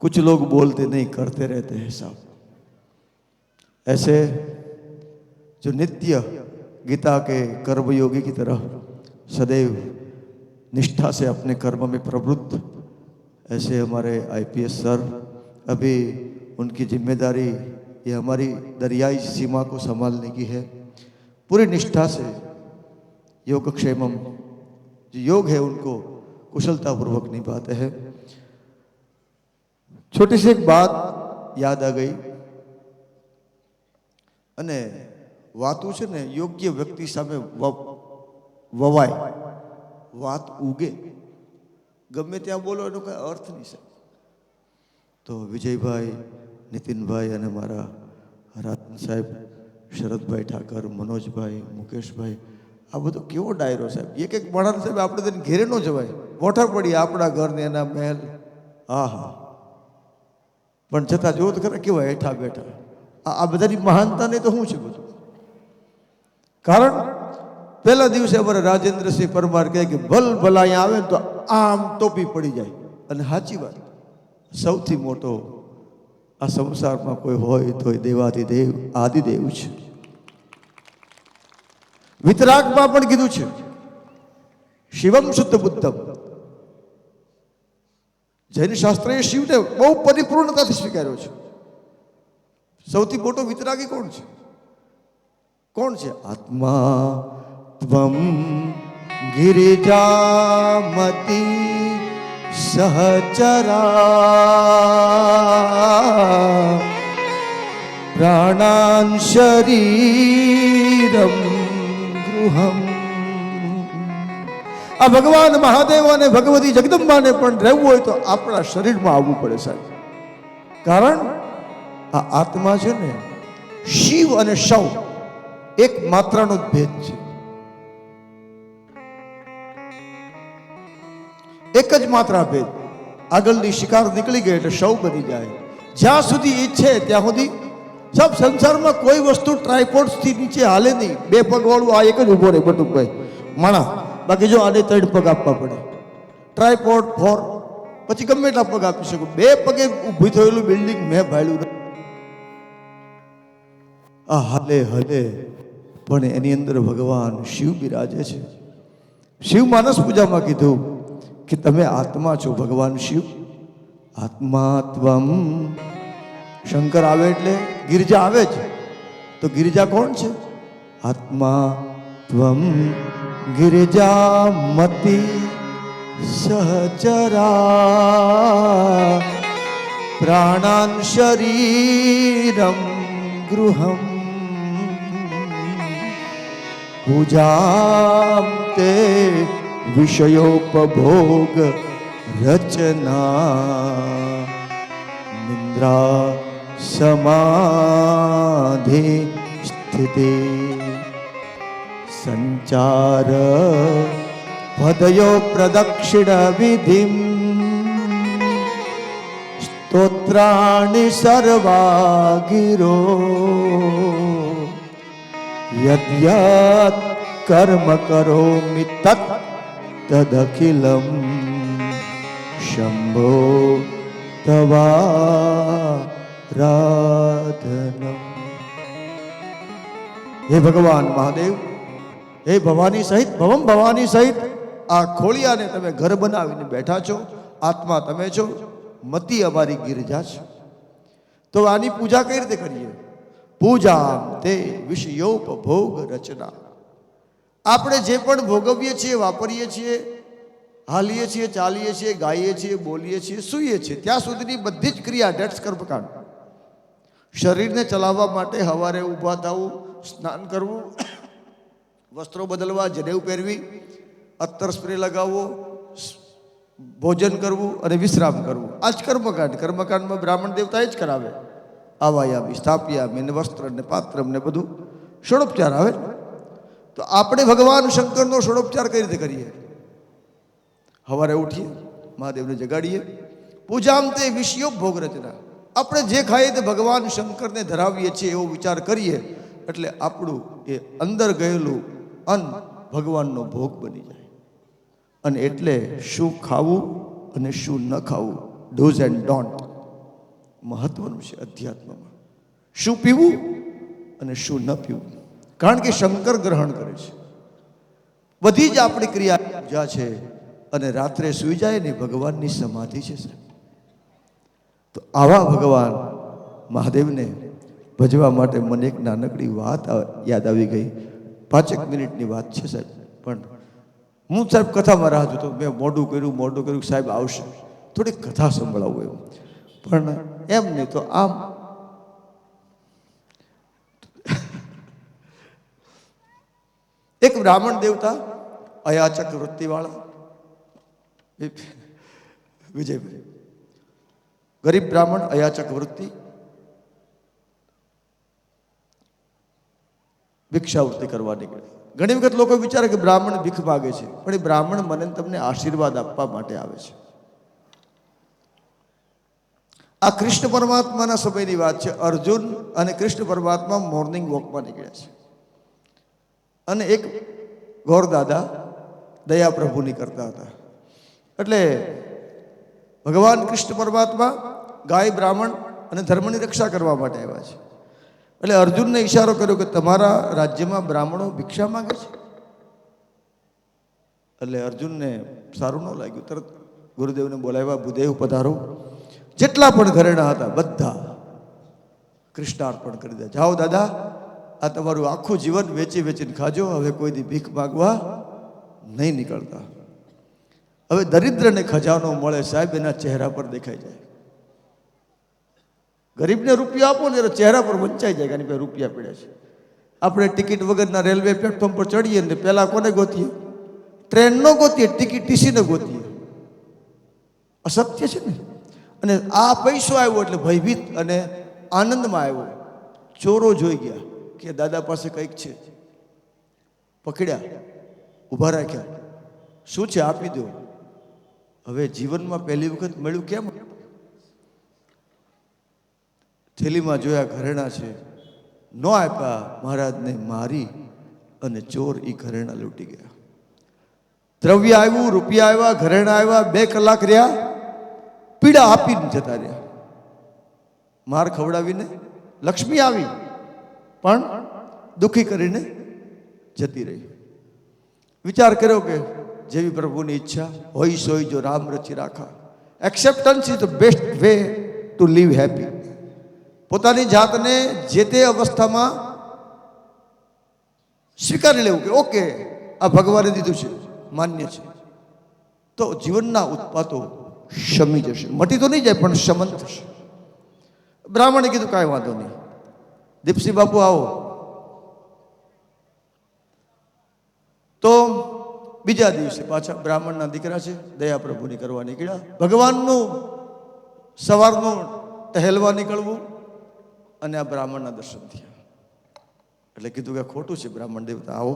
कुछ लोग बोलते नहीं करते रहते हैं साहब। ऐसे जो नित्य गीता के कर्मयोगी की तरह सदैव निष्ठा से अपने कर्म में प्रवृत्त, ऐसे हमारे आईपीएस सर, अभी उनकी जिम्मेदारी ये हमारी दरियाई सीमा को संभालने की है। पूरी निष्ठा से योगक्षेमम जो योग है उनको कुशलतापूर्वक निभाते हैं। छोटी सी एक बात याद आ गई અને વાતું છે ને યોગ્ય વ્યક્તિ સામે વવાય, વાત ઉગે, ગમે ત્યાં બોલો એનો કઈ અર્થ નહીં સાહેબ. તો વિજયભાઈ, નીતિનભાઈ અને મારા રાતન સાહેબ, શરદભાઈ ઠાકર, મનોજભાઈ, મુકેશભાઈ, આ બધો કેવો ડાયરો સાહેબ. એક એક માણસ સાહેબ આપણે તેને ઘેરે ન જવાય, મોટા પડી આપણા ઘરને એના મહેલ. હા હા, પણ છતાં જોવો તો ખરા કેવા હેઠા બેઠા. આ બધાની મહાનતા નહીં તો શું છે બધું? કારણ પહેલા દિવસે અમારા રાજેન્દ્રસિંહ પરમાર કહે કે ભલ ભલા અહીંયા આવે ને તો આમ ટોપી પડી જાય. અને સાચી વાત, સૌથી મોટો આ સંસારમાં કોઈ હોય તો દેવાધિદેવ આદિદેવ છે. વિતરાગમાં પણ કીધું છે શિવમ શુદ્ધ બુદ્ધમ. જૈન શાસ્ત્રએ શિવને બહુ પરિપૂર્ણતાથી સ્વીકાર્યો છે. સૌથી મોટો વિતરાગી કોણ છે? કોણ છે? આત્મા ત્વમ ગિરિજામતિ સહચરા પ્રાણાન શરીરમ ગૃહમ. આ ભગવાન મહાદેવ અને ભગવતી જગદંબાને પણ રહેવું હોય તો આપણા શરીરમાં આવવું પડે સાહેબ. કારણ આ આત્મા છે ને, શિવ અને શવ એક માત્રાનો જ ભેદ છે. એક જ માત્રા ભેદ. આગળની શિકાર નીકળી ગઈ એટલે શવ બની જાય. જ્યાં સુધી ઈચ્છે ત્યાં સુધી સબ સંસારમાં કોઈ વસ્તુ ટ્રાયપોડથી નીચે હાલે નહીં. બે પગ વાળું આ એક જ ઉભો રહે બટુકભાઈ માણા. બાકી જો આને 3 પગ આપવા પડે. ટ્રાયપોડ 4, પછી ગમે એટલા પગ આપી શકો. 2 પગે ઊભી થયેલું બિલ્ડિંગ મેં ભાડ્યું. આ હલે હલે પણ એની અંદર ભગવાન શિવ બિરાજે છે. શિવ માનસ પૂજામાં કીધું કે તમે આત્મા છો ભગવાન શિવ. આત્મા ત્વમ. શંકર આવે એટલે ગિરજા આવે જ. તો ગિરજા કોણ છે? આત્મા ત્વમ ગિરિજામતિ સહચરા પ્રાણાન શરીરમ ગૃહમ પૂજામ તે વિષયોપભોગ રચના નિદ્રા સમાધિ સ્થિતિર્યોગ સ્થિતિ સંચાર પદયો પ્રદક્ષિણ વિધિમ સ્તોત્રાણિ સર્વાગિરો યદ્યત કર્મ કરોમિ તત તદખિલમ શંભો તવારાધનમ. હે ભગવાન મહાદેવ, હે ભવાની સહિત ભવમ ભવાની સહિત આ ખોળિયાને તમે ઘર બનાવીને બેઠા છો. આત્મા તમે છો, મતિ અમારી ગિરજા છે. તો આની પૂજા કઈ રીતે કરીએ? પૂજા તે વિષયોપભોગ રચના. આપણે જે પણ ભોગવીએ છીએ, વાપરીએ છીએ, હાલીએ છીએ, ચાલીએ છીએ, ગાઈએ છીએ, બોલીએ છીએ, સૂઈએ છીએ, ત્યાં સુધીની બધી જ ક્રિયા ડેટ્સ કર્મકાંડ. શરીરને ચલાવવા માટે સવારે ઊભા થવું, સ્નાન કરવું, વસ્ત્રો બદલવા, જનેઉ પહેરવી, અત્તર સ્પ્રે લગાવવો, ભોજન કરવું અને વિશ્રામ કરવું, આ જ કર્મકાંડ. કર્મકાંડમાં બ્રાહ્મણ દેવતા જ કરાવે. આવાયામી, સ્થાપ્યામી ને વસ્ત્ર ને પાત્ર ને બધું ષોડોપચાર આવે. તો આપણે ભગવાન શંકરનો ષોડોપચાર કઈ રીતે કરીએ? સવારે ઉઠીએ, મહાદેવને જગાડીએ. પૂજામ તે વિષયો ભોગ રચના. આપણે જે ખાઈએ તે ભગવાન શંકરને ધરાવીએ છીએ એવો વિચાર કરીએ એટલે આપણું એ અંદર ગયેલું અન્ન ભગવાનનો ભોગ બની જાય. અને એટલે શું ખાવું અને શું ન ખાવું, ડૂઝ એન્ડ ડોન્ટ મહત્વનું છે અધ્યાત્મમાં. શું પીવું અને શું ન પીવું, કારણ કે શંકર ગ્રહણ કરે છે. બધી જ આપણી ક્રિયા પૂજા છે. અને રાત્રે સૂઈ જાય ને ભગવાનની સમાધિ છે સાહેબ. તો આવા ભગવાન મહાદેવને ભજવા માટે મને એક નાનકડી વાત યાદ આવી ગઈ. 5 મિનિટની વાત છે સાહેબ. પણ હું સાહેબ કથામાં રાહ જોતો. મેં મોઢું કર્યું, સાહેબ આવશે, થોડીક કથા સંભળાવું એવું. પણ એમ નહીં તો આમ એક બ્રાહ્મણ દેવતા અયાચક વૃત્તિવાળા વિજયભાઈ, ગરીબ બ્રાહ્મણ, અયાચક વૃત્તિ, ભિક્ષાવૃત્તિ કરવા નીકળે. ઘણી વખત લોકો વિચારે કે બ્રાહ્મણ ભીખ માગે છે, પણ એ બ્રાહ્મણ મને તમને આશીર્વાદ આપવા માટે આવે છે. આ કૃષ્ણ પરમાત્માના સમયની વાત છે. અર્જુન અને કૃષ્ણ પરમાત્મા મોર્નિંગ વોકમાં નીકળ્યા છે. અને એક ગોર દાદા દયા પ્રભુની કરતા હતા. એટલે ભગવાન કૃષ્ણ પરમાત્મા ગાય, બ્રાહ્મણ અને ધર્મની રક્ષા કરવા માટે આવ્યા છે. એટલે અર્જુનને ઈશારો કર્યો કે તમારા રાજ્યમાં બ્રાહ્મણો ભિક્ષા માંગે છે. એટલે અર્જુનને સારું ન લાગ્યું. તરત ગુરુદેવને બોલાવ્યા, ભૂદેવ પધારો. જેટલા પણ ઘરેણા હતા બધા કૃષ્ણાર્પણ કરી દે. જાઓ દાદા, આ તમારું આખું જીવન વેચી વેચીને ખાજો, હવે કોઈ દી ભીખ માગવા નહીં નીકળતા. હવે દરિદ્રને ખજાનો મળે સાહેબ, એના ચહેરા પર દેખાઈ જાય. ગરીબને રૂપિયા આપો ને એના ચહેરા પર વંચાઈ જાય કે આની પાસે રૂપિયા પડ્યા છે. આપણે ટિકિટ વગરના રેલવે પ્લેટફોર્મ પર ચડીએ ને પહેલાં કોને ગોતીએ? ટ્રેન ન ગોતીએ, ટિકિટ ટીસીને ગોતીએ. અસત્ય છે ને. અને આ પૈસો આવ્યો એટલે ભયભીત અને આનંદમાં આવ્યો. ચોરો જોઈ ગયા કે દાદા પાસે કંઈક છે, પકડ્યા, ઊભા રાખ્યા. શું છે? આપી દો. હવે જીવનમાં પહેલી વખત મળ્યું કેમ? થેલીમાં જોયા ઘરેણા છે, ન આપ્યા. મહારાજને મારી અને ચોર એ ઘરેણા લૂંટી ગયા. દ્રવ્ય આવ્યું, રૂપિયા આવ્યા, ઘરેણા આવ્યા, 2 કલાક રહ્યા, પીડા આપીને જતા રહ્યા. માર ખવડાવીને લક્ષ્મી આવી પણ દુઃખી કરીને જતી રહી. વિચાર કર્યો કે જેવી પ્રભુની ઈચ્છા હોય સોય જો રામ રચી રાખા. Acceptance is the best way to live happy. પોતાની જાતને જે તે અવસ્થામાં સ્વીકારી લેવું કે ઓકે, આ ભગવાને દીધું છે, માન્ય છે, તો જીવનના ઉત્પાતો શમી જશે. મટી તો નહીં જાય પણ શમન થશે. બ્રાહ્મણે કીધું કાંઈ વાંધો નહીં, દીપસિંહ બાપુ આવો. તો બીજા દિવસે પાછા બ્રાહ્મણના દીકરા છે, દયા પ્રભુની કરવા નીકળ્યા. ભગવાનનું સવારનું ટહેલવા નીકળવું અને આ બ્રાહ્મણના દર્શન થયા. એટલે કીધું કે ખોટું છે બ્રાહ્મણ દેવતા, આવો.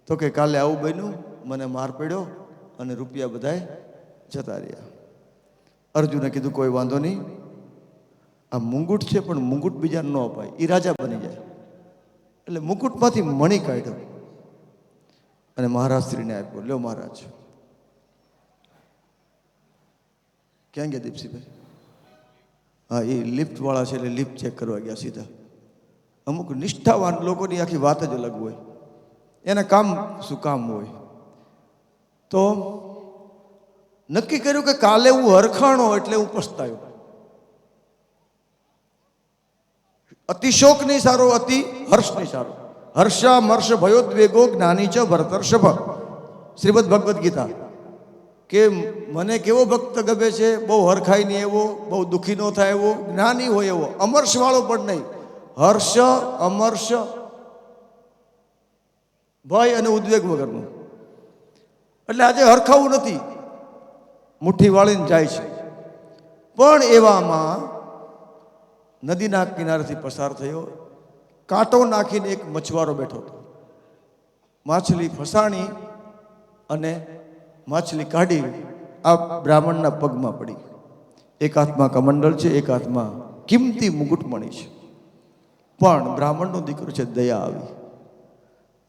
તો કે કાલે આવું બન્યું, મને માર પડ્યો અને રૂપિયા બધાય જતા રહ્યા. અર્જુને કીધું કોઈ વાંધો નહીં, આ મુંગુટ છે પણ મુંગુટ બીજાને ન અપાય, એ રાજા બની જાય. એટલે મુકુટમાંથી મણી કાઢ્યો અને મહારાજ શ્રીને આપ્યો. લ્યો મહારાજ. ક્યાં ગયા દીપસીભાઈ? હા, એ લિફ્ટ વાળા છે એટલે લિફ્ટ ચેક કરવા ગયા સીધા. અમુક નિષ્ઠાવાન લોકોની આખી વાત જ અલગ હોય, એના કામ શું કામ હોય. તો નક્કી કર્યું કે કાલે હું હરખાણો એટલે હું પસ્તાયો. અતિ શોક નહીં સારો, અતિ હર્ષ નહીં સારો. હર્ષા મર્ષ ભયોદ્વેગો જ્ઞાની ચ ભરતર્ષભ, શ્રીમદ ભગવદ્ ગીતા. કે મને કેવો ભક્ત ગમે છે, બહુ હરખાય નહીં એવો, બહુ દુઃખી ન થાય એવો, જ્ઞાની હોય એવો, અમર્ષ વાળો પણ નહીં. હર્ષ અમર્ષ, ભય અને ઉદ્વેગ વગરનું. એટલે આજે હરખાવું નથી, મુઠ્ઠી વાળીને જાય છે. પણ એવામાં નદીના કિનારેથી પસાર થયો, કાંટો નાખીને એક મછવારો બેઠો હતો. માછલી ફસાણી અને માછલી કાઢી આ બ્રાહ્મણના પગમાં પડી. એક હાથમાં કમંડળ છે, એક હાથમાં કિંમતી મુગુટમણી છે. પણ બ્રાહ્મણનો દીકરો છે, દયા આવી.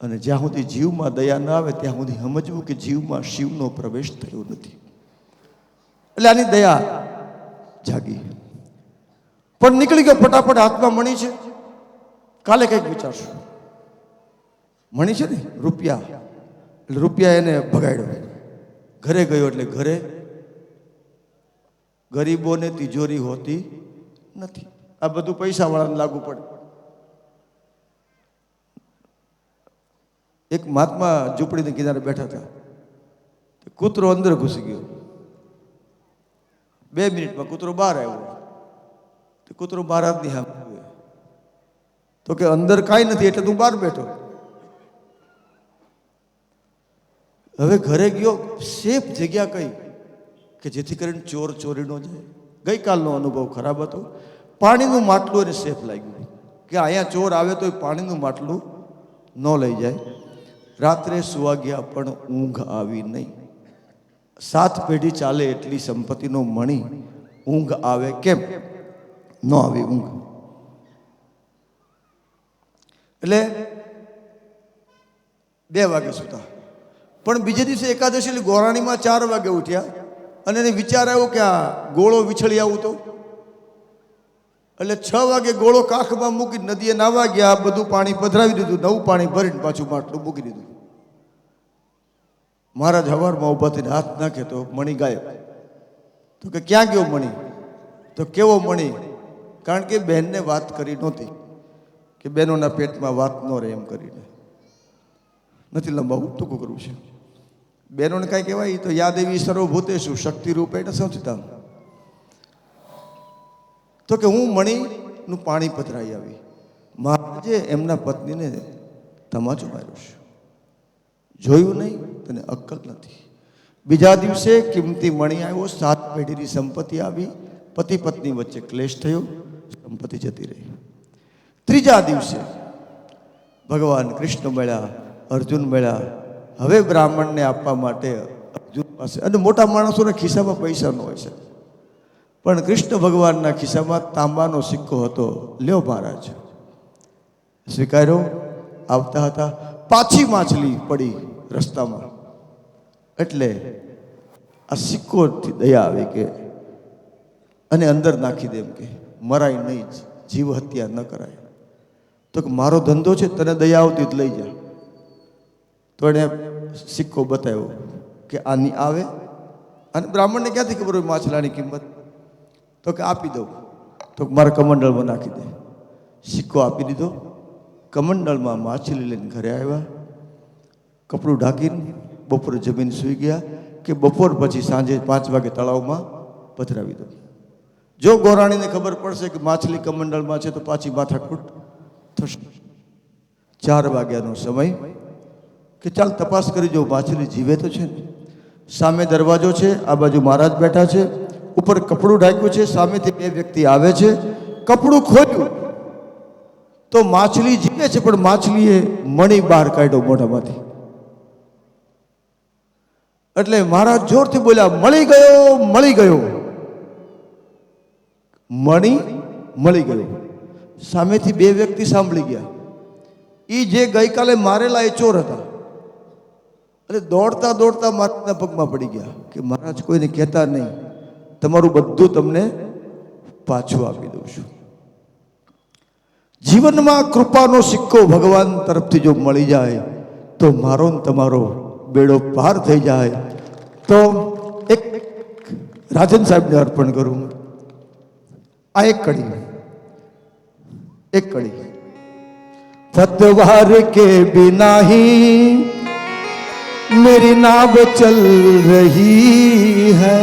અને જ્યાં સુધી જીવમાં દયા ન આવે ત્યાં સુધી સમજવું કે જીવમાં શિવનો પ્રવેશ થયો નથી. એટલે આની દયા જાગી. પણ નીકળી ગયો ફટાફટ. હાથમાં મણી છે, કાલે કંઈક વિચારશું. મણી છે ને રૂપિયા, એટલે રૂપિયા એને ભગાડ્યો. ઘરે ગયો એટલે ઘરે ગરીબોને તિજોરી હોતી નથી. આ બધું પૈસાવાળાને લાગુ પડે. એક મહાત્મા ઝૂંપડીને કિનારે બેઠા હતા, કૂતરો અંદર ઘૂસી ગયો. 2 મિનિટમાં કૂતરો બહાર આવ્યો. કૂતરો મહારાજની સામે, તો કે અંદર કાંઈ નથી એટલે તું બહાર બેઠો. હવે ઘરે ગયો, સેફ જગ્યા કઈ કે જેથી કરીને ચોર ચોરી ન જાય. ગઈકાલનો અનુભવ ખરાબ હતો. પાણીનું માટલું એને સેફ લાગ્યું કે અહીંયા ચોર આવે તો પાણીનું માટલું ન લઈ જાય. રાત્રે સુવા ગયા પણ ઊંઘ આવી નહીં. 7 પેઢી ચાલે એટલી સંપત્તિનો મણી, ઊંઘ આવે કેમ? ન આવી ઊંઘ. એટલે 2 વાગે સુતા. પણ બીજે દિવસે એકાદશી એટલે ગોરાણીમાં 4 વાગે ઉઠ્યા અને એને વિચાર આવ્યો કે આ ગોળો વિછળી આવું તો. એટલે 6 વાગે ગોળો કાખમાં મૂકી નદીએ નાવા ગયા. બધું પાણી પધરાવી દીધું, નવું પાણી ભરીને પાછું માટલું મૂકી દીધું. મહારાજ હવારમાં ઊભા થઈને હાથ નાખે તો મણી ગાયબ. તો કે ક્યાં ગયો મણી? તો કેવો મણી? કારણ કે બહેનને વાત કરી નહોતી કે બહેનોના પેટમાં વાત ન રહે એમ કરીને. નથી લંબાવું, ટૂંકું કરવું છે. બહેનોને કાંઈ કહેવાય તો યાદ એવી સર્વભૂતેષુ શક્તિ રૂપેણ સંસ્થિતા. તો કે હું મણીનું પાણી પધરાઈ આવી. મહારાજે એમના પત્નીને તમાચો માર્યો છે. જોયું નહીં, તને અક્કલ નથી. બીજા દિવસે કિંમતી મણી આવ્યો, 7 પેઢીની સંપત્તિ આવી. પતિ પત્ની વચ્ચે ક્લેશ થયો, સંપત્તિ જતી રહી. ત્રીજા દિવસે ભગવાન કૃષ્ણ મળ્યા, અર્જુન મળ્યા. હવે બ્રાહ્મણને આપવા માટે અર્જુન પાસે, અને મોટા માણસોના ખિસ્સામાં પૈસા ન હોય છે, પણ કૃષ્ણ ભગવાનના ખિસ્સામાં તાંબાનો સિક્કો હતો. લ્યો મહારાજ. સ્વીકાર્યો. આવતા હતા, પાછી માછલી પડી રસ્તામાં. એટલે આ સિક્કોથી દયા આવી કે અને અંદર નાખી દે, એમ કે મરાય નહીં, જીવ હત્યા ન કરાય. તો કે મારો ધંધો છે, તને દયા આવતી જ લઈ જા. તો એણે સિક્કો બતાવ્યો કે આની આવે. અને બ્રાહ્મણને ક્યાંથી ખબર હોય માછલાની કિંમત? તો કે આપી દઉં. તો મારા કમંડળમાં નાખી દે. સિક્કો આપી દીધો. કમંડળમાં માછલી લઈને ઘરે આવ્યા. કપડું ઢાંકીને બપોરે જમીને સૂઈ ગયા કે બપોર પછી સાંજે 5 વાગે તળાવમાં પધરાવી દો. જો ગોરાણીને ખબર પડશે કે માછલી કમંડળમાં છે તો પાછી માથાકૂટ થશે. 4 વાગ્યાનો સમય કે ચાલ તપાસ કરી જો માછલી જીવે તો છે. સામે દરવાજો છે, આ બાજુ મહારાજ બેઠા છે, ઉપર કપડું ઢાંક્યું છે, સામેથી 2 વ્યક્તિ આવે છે. કપડું ખોલ્યું તો માછલી જીવે છે, પણ માછલીએ મણી બહાર કાઢ્યો મોઢામાંથી. એટલે મહારાજ જોરથી બોલ્યા, મળી ગયો, મળી ગયો. મણી મળી ગયો. સામેથી બે વ્યક્તિ સાંભળી ગયા. એ જે ગઈકાલે મારેલા એ ચોર હતા. એટલે દોડતા દોડતા મહારાજના પગમાં પડી ગયા કે મહારાજ કોઈને કહેતા નહીં, તમારું બધું તમને પાછું આપી દઉં છું. જીવનમાં કૃપાનો સિક્કો ભગવાન તરફથી જો મળી જાય તો મારો ને તમારો બેડો પાર થઈ જાય. તો એક રાજન સાહેબને અર્પણ કરું. આ એક કડી पतवार के बिना ही मेरी नाव चल रही है,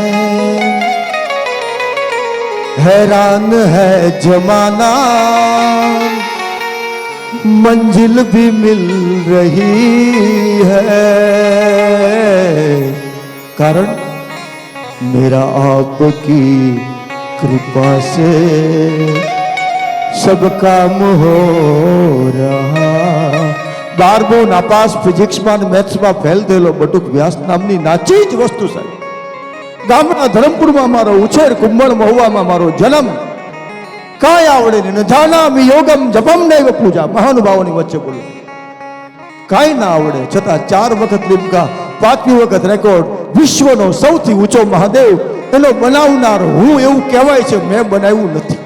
हैरान है जमाना मंजिल भी मिल रही है, कारण मेरा आपकी कृपा से सब काम हो रहा. 12મો નાપાસ ફિઝિક્સમાં મેથ્સમાં ફેલ થયેલો બટુક વ્યાસ નામની નાચી જ વસ્તુ સાહેબ. ગામના ધરમપુરમાં મારો ઉછેર, કુંભળ મહુવામાં મારો જન્મ. કાંઈ આવડે નહીં. નજાનામ યોગમ જપમ નૈવ પૂજા. મહાનુભાવોની વચ્ચે બોલું, કાંઈ ના આવડે છતાં 4 વખત લીમકા, 5મી વખત રેકોર્ડ. વિશ્વનો સૌથી ઊંચો મહાદેવ એનો બનાવનાર હું એવું કહેવાય છે, મેં બનાવ્યું નથી.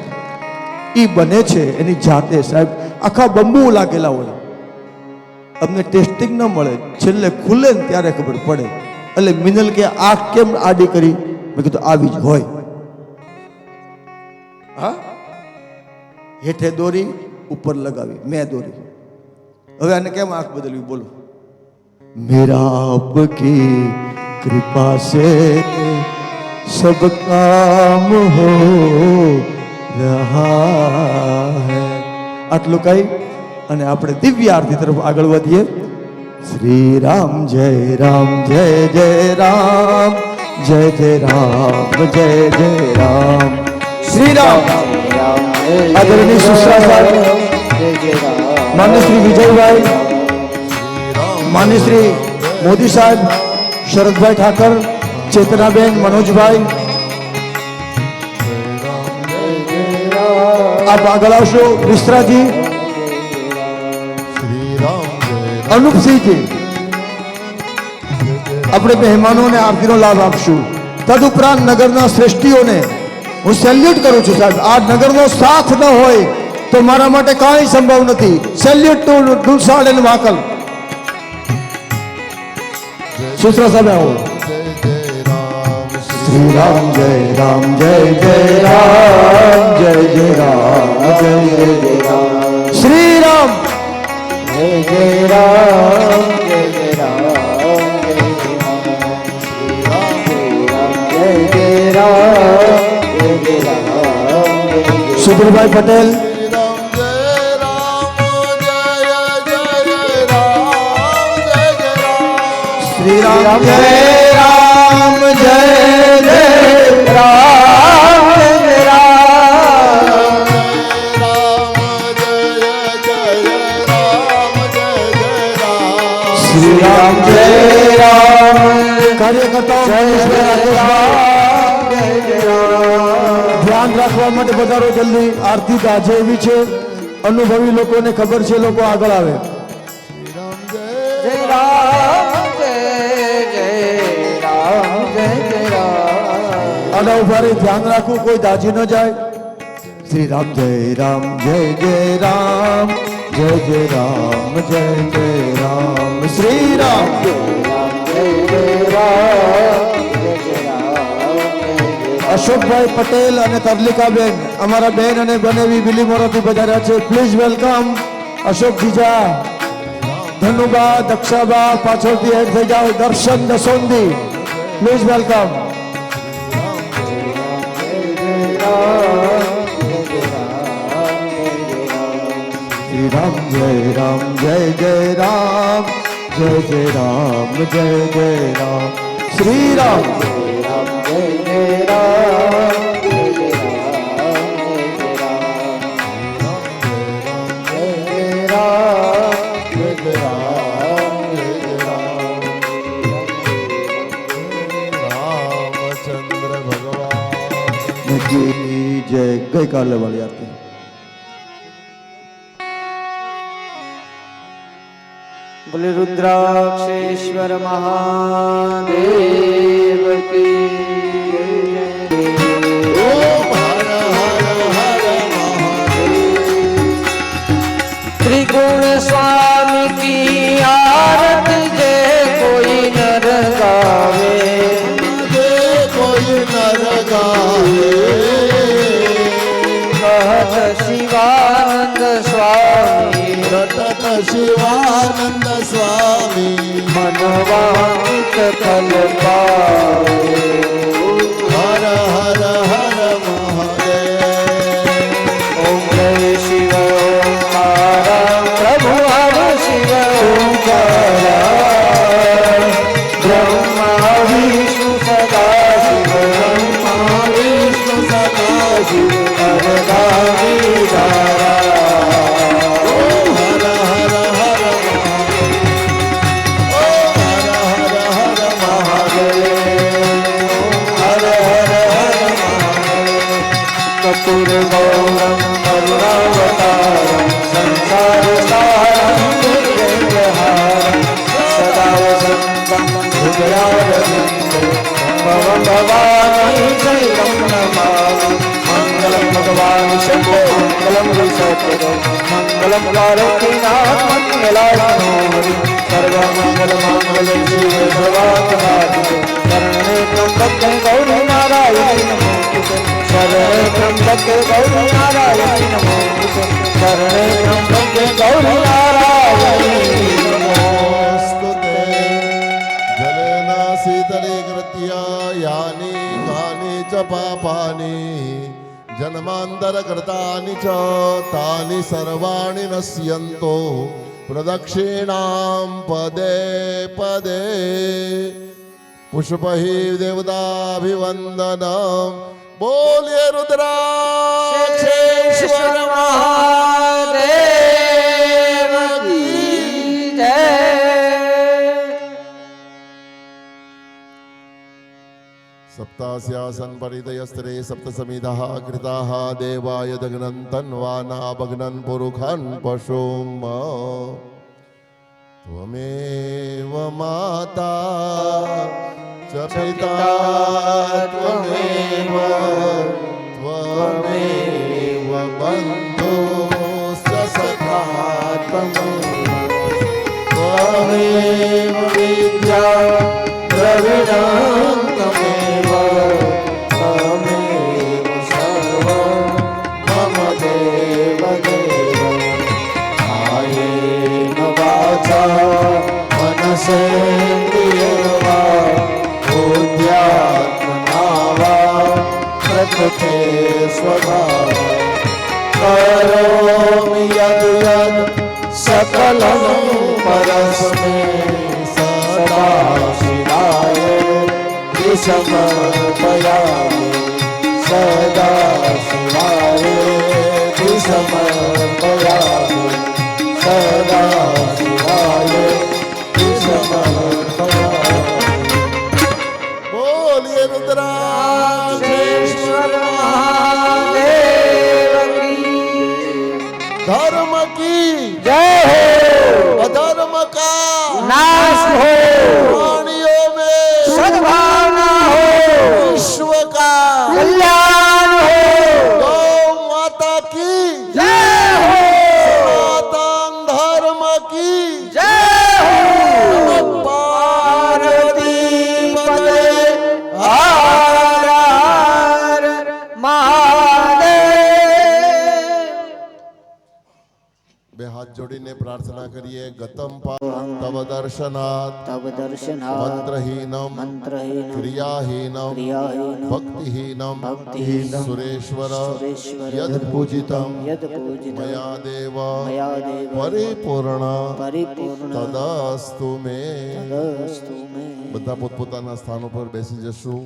એ બને છે એની જાતે સાહેબ. આખા બંબુ લાગેલા હોય, અમને ટેસ્ટિંગ ન મળે, છેલ્લે ખુલે ને ત્યારે ખબર પડે. એટલે મિનલ કે આ કેમ આડી કરી? મેં કીધું આવી જ હોય. હા, હેઠે દોરી, ઉપર લગાવી, મેં દોરી. હવે આને કેમ આંખ બદલવી બોલો? મેરા આપકી કૃપા સે સબ કામ હો रहा है. આટલું કહી અને આપણે દિવ્ય આરતી તરફ આગળ વધીએ. શ્રી રામ જય રામ જય જય રામ, જય જય રામ જય જય રામ. શ્રી રામ. આદરણીય સુશ્રા સાહેબ, માન્ય શ્રી વિજયભાઈ, માન્ય શ્રી મોદી સાહેબ, શરદભાઈ ઠાકર, ચેતનાબેન, મનોજભાઈ, आप આગળ આવશો. મિશ્રાજી, અનુપસિંહજી, આપણે મહેમાનોને આરતીનો લાભ આપશું. તદુપરાંત નગરના શ્રેષ્ઠીઓને હું સેલ્યુટ કરું છું સાહેબ. આ નગરનો સાથ ન હોય તો મારા માટે કાંઈ સંભવ નથી. સેલ્યુટ ટુ ડુલસાડ એન્ડ વાકલ. સુશ્રા સાહેબ આવો. श्री राम जय राम जय जय राम, जय जय राम जय जय राम. श्री राम जय जय राम, जय जय राम, जय जय राम, जय जय राम. सुधीरभाई पटेल. श्री राम जय राम जय श्री राम जय राम. કાર્યકર્તાઓ ધ્યાન રાખવા માટે વધારો જલ્દી. આરતી ગાજે એવી છે, અનુભવી લોકોને ખબર છે, લોકો આગળ આવે. જય રામ જય જય રામ, જય જય રામ. આના ઉભા રહી ધ્યાન રાખવું, કોઈ દાજી ન જાય. શ્રી રામ જય રામ જય જય રામ, જય જય રામ, જય જય રામ. શ્રી રામ જય રામ જય જય રામ, જય જય રામ. અશોકભાઈ પટેલ અને તરલિકાબેન અમારા બેન અને બનેવી બિલીમોરાથી પધાર્યા છે. Please welcome. અશોક જીજા, ધનુબા, દક્ષાબા પાછળથી એડ થઈ જાઓ. Darshan Dasondi, please welcome. श्री राम जय राम जय जय राम, जय जय राम, जय जय राम. श्री राम जय राम जय जय राम, जय जय राम, जय जय राम. કી જય. ગઈકાલે વાળી આરતી. બોલે રુદ્રાક્ષેશ્વર મહાદેવ કી ઓમ હર હર હર त्रिगुण स्वामी की आरती जे कोई नर गावे મહાદેવ કોઈ નર ગાવે कहत शिवानंद स्वामी સતત શિવાનંદ સ્વામી मनवांकित फल पावे હર હર હર મહાદેવ ओम जय शिव ओंकारा प्रभु हर शिव ओंकारा ब्रह्मा विष्णु सदा शिव ब्रह्मा विष्णु सदा शिव वरदानी धारा ઓમ હર હર હર મહાદેવ ઓમ હર હર હર हर हर हर कपूर गौरम करुणावतारम संसार सारम दुर्गेन्द्रहारम सदा वसंतम हृदयारविंदे भवं भवानी शैलं नमामि मंगलम भगवान शंभो मंगलम ऋषभदेव मंगलम पार्वतीनाथ मंगलाय हरि सर्वमंगल मंगल शिवे सर्वात्माधिपे शरणे त्र्यंबके गौरी नारायणी नमोस्तुते शरणे त्र्यंबके गौरी नारायणी नमोस्तुते शरणे त्र्यंबके गौरी नारायणी नमोस्तुते जलेन शीतले कृत्या यानि कानि च पापानि जन्मान्तरकृतानि च तानि सर्वाणि नश्यन्तो प्रदक्षिणां पदे पदे पुष्पहि देवताभिवन्दनं बोलिए रुद्राक्षेश्वर महादेव की जय सप्तास्यासन परिदयस्त्रे सप्तसमिधः कृताः देवाय दग्नं तन्वाना भग्नं पुरुखन् पशुं त्वमेव माता च पिता त्वमेव त्वमेव बन्धुश्च सखा त्वमेव विद्या द्रविणं त्वमेव त्वमेव सर्वं मम देव देव कायेन वाचा मनसेन्द्रियर्वा बुद्ध्यात्मना वा प्रकृते स्वभाव करोमि यद् यद् सकलं परस्मै सदा शिवाय समर्पयामि सदा शिवाय समर्पयामि सदा शिवाय समर्पयामि बोलिए रुद्राक्षेश्वर महादेव की धर्म की जय हो अधर्म का नाश हो प्राणियों में सद्भावना हो विश्व का कल्याण हो गौ माता की जय हो सनातन धर्म की जय हो पार्वती पते हर हर महादेव બે હાથ જોડીને પ્રાર્થના કરીએ ગતમ તવ દર્શનાત तब दर्शनात् મંત્રહીનમ मंत्रहीन ક્રિયાહીનમ क्रियाहीन ભક્તિહીનમ भक्तिहीनं સુરેશ્વર सुरेश्वर યદ પૂજિતમ यद पूजितं મયા દેવ मया देव પરિપૂર્ણ परिपूर्ण તદસ્તુ મે तदस्तु मे બધા પોતપોતાના સ્થાન ઉપર બેસી જશું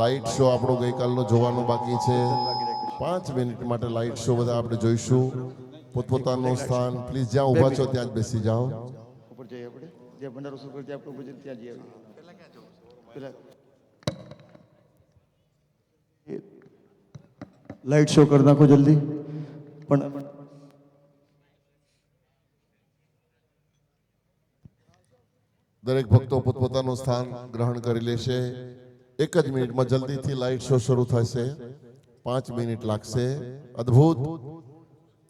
લાઇટ શો આપણો ગઈકાલનો જોવાનો બાકી છે 5 મિનિટ માટે લાઇટ શો બધા આપણે જોઈશું પોતપોતાનું સ્થાન પ્લીઝ જ્યાં ઊભા છો ત્યાં જ બેસી જાઓ ઉપર જઈએ આપણે જે ભંડારો શરૂ કરીએ આપણે ઉપર જઈએ ત્યાં જઈએ પેલા લાઇટ શો કરી નાખો જલ્દી. પણ દરેક ભક્તો પોતપોતાનું સ્થાન ગ્રહણ કરી લેશે. એક જ મિનિટમાં જલ્દીથી લાઇટ શો શરૂ થશે. 5 મિનિટ લાગશે. અદ્ભુત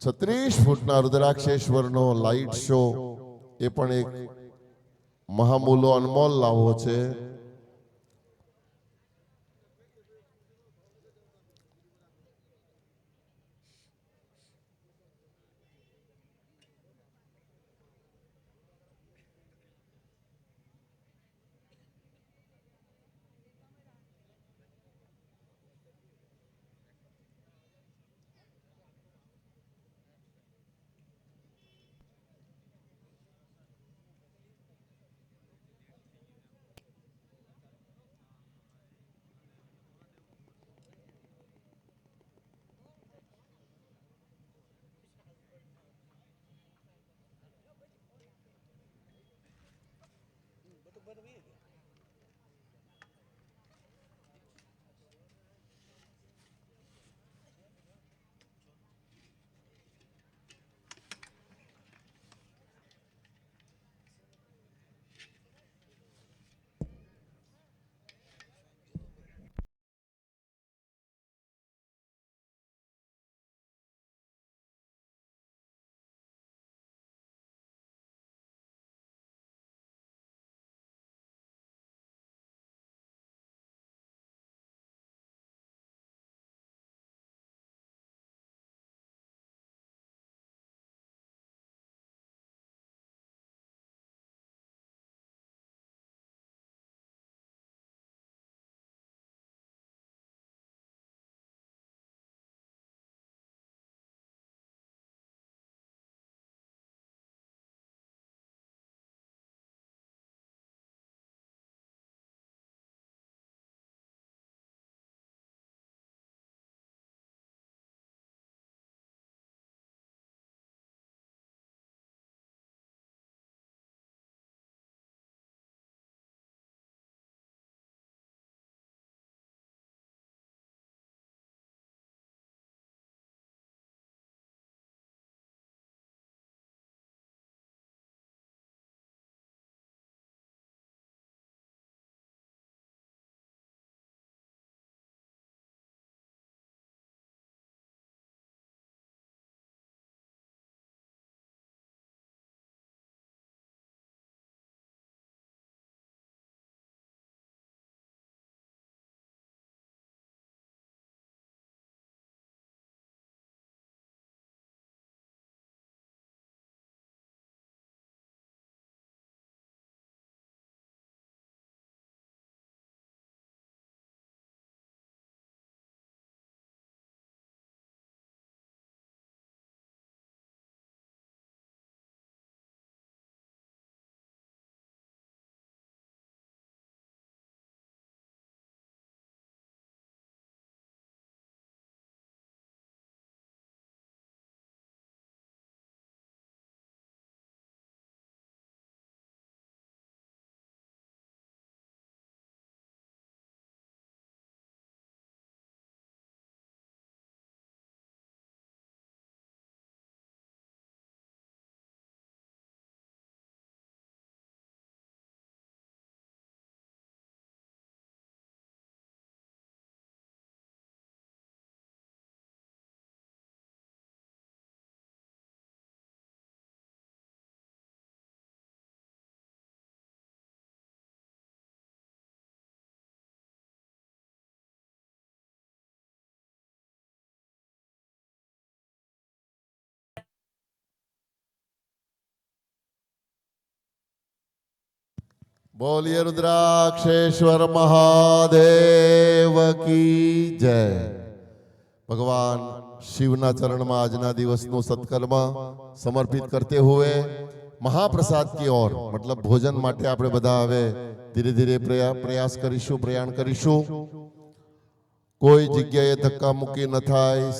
36 ફૂટના રુદ્રાક્ષેશ્વરનો લાઇટ શો એ પણ એક મહામૂલો અનમોલ લાવો છે. બોલીએ રુદ્રાક્ષેશ્વર મહાદેવ કી જય. ભગવાન શિવના ચરણમાં આજના દિવસનું સત્કર્મ સમર્પિત કરતે હુએ મહાપ્રસાદ की ओर मतलब ભોજન માટે આપણે બધા હવે ધીરે ધીરે પ્રયાસ કરીશું, પ્રયાણ કરીશું. કોઈ જગ્યાએ ધક્કા મુક્કી ન થાય.